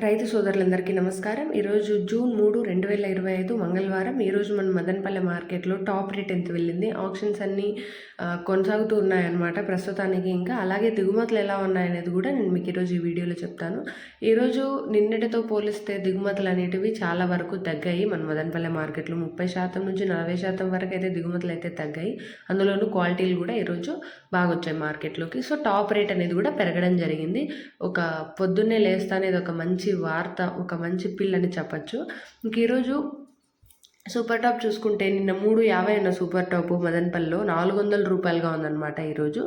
రైతు సోదరులందరికీ నమస్కారం. ఈరోజు జూన్ 3, 2025 మంగళవారం. ఈరోజు మన మదనపల్లె మార్కెట్లో టాప్ రేట్ ఎంత వెళ్ళింది, ఆప్షన్స్ అన్నీ కొనసాగుతూ ఉన్నాయన్నమాట ప్రస్తుతానికి. ఇంకా అలాగే దిగుమతులు ఎలా ఉన్నాయనేది కూడా నేను మీకు ఈరోజు ఈ వీడియోలో చెప్తాను. ఈరోజు నిన్నటితో పోలిస్తే దిగుమతులు అనేటివి చాలా వరకు తగ్గాయి. మన మదనపల్లె మార్కెట్లో 30% నుంచి 40% వరకు అయితే దిగుమతులు అయితే తగ్గాయి. అందులోనూ క్వాలిటీలు కూడా ఈరోజు బాగా వచ్చాయి మార్కెట్లోకి. సో టాప్ రేట్ అనేది కూడా పెరగడం జరిగింది. ఒక పొద్దున్నే లేస్తానే ఇది ఒక మంచి వార్త, ఒక మంచి పిల్ అని చెప్పచ్చు. ఇంక ఈరోజు సూపర్ టాప్ చూసుకుంటే నిన్న 350 ఉన్న సూపర్ టాప్ మదనపల్లిలో 400 రూపాయలుగా ఉందన్నమాట ఈరోజు.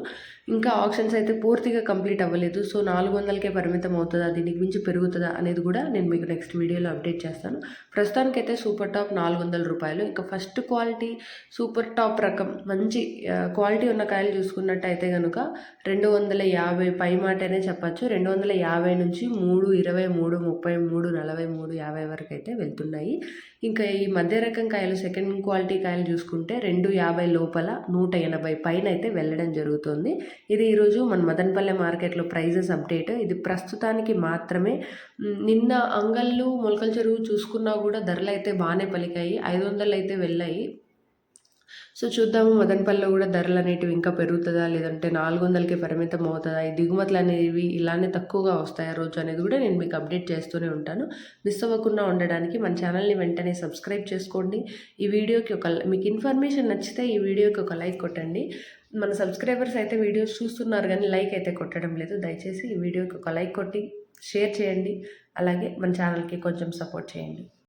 ఇంకా ఆప్షన్స్ అయితే పూర్తిగా కంప్లీట్ అవ్వలేదు. సో 400కే పరిమితం అవుతుందా, దీనికి మించి పెరుగుతుందా అనేది కూడా నేను మీకు నెక్స్ట్ వీడియోలో అప్డేట్ చేస్తాను. ప్రస్తుతానికైతే సూపర్ టాప్ 400 రూపాయలు. ఇంకా ఫస్ట్ క్వాలిటీ సూపర్ టాప్ రకం మంచి క్వాలిటీ ఉన్న కాయలు చూసుకున్నట్టయితే కనుక 250 పై మాటనే చెప్పచ్చు. 250 నుంచి 320, 333, 43, 50 వరకు అయితే వెళ్తున్నాయి. ఇంకా ఈ మధ్య రకం కాయలు సెకండ్ క్వాలిటీ కాయలు చూసుకుంటే 250 లోపల 180 పైన అయితే వెళ్ళడం జరుగుతుంది. ఇది ఈరోజు మన మదనపల్లె మార్కెట్లో ప్రైజెస్ అప్డేట్. ఇది ప్రస్తుతానికి మాత్రమే. నిన్న అంగళ్ళు మొలకల చెరువు చూసుకున్నా కూడా ధరలు అయితే బాగానే పలికాయి, 500 అయితే వెళ్ళాయి. సో చూద్దాము మదనపల్లిలో కూడా ధరలు అనేటివి ఇంకా పెరుగుతుందా, లేదంటే 400కే పరిమితం అవుతుందా, ఈ దిగుమతులు అనేవి ఇలానే తక్కువగా వస్తాయా రోజు అనేది కూడా నేను మీకు అప్డేట్ చేస్తూనే ఉంటాను. మిస్ అవ్వకుండా ఉండడానికి మన ఛానల్ని వెంటనే సబ్స్క్రైబ్ చేసుకోండి. ఈ వీడియోకి మీకు ఇన్ఫర్మేషన్ నచ్చితే ఈ వీడియోకి ఒక లైక్ కొట్టండి. మన సబ్స్క్రైబర్స్ అయితే వీడియోస్ చూస్తున్నారు కానీ లైక్ అయితే కొట్టడం లేదు. దయచేసి ఈ వీడియోకి ఒక లైక్ కొట్టి షేర్ చేయండి. అలాగే మన ఛానల్కి కొంచెం సపోర్ట్ చేయండి.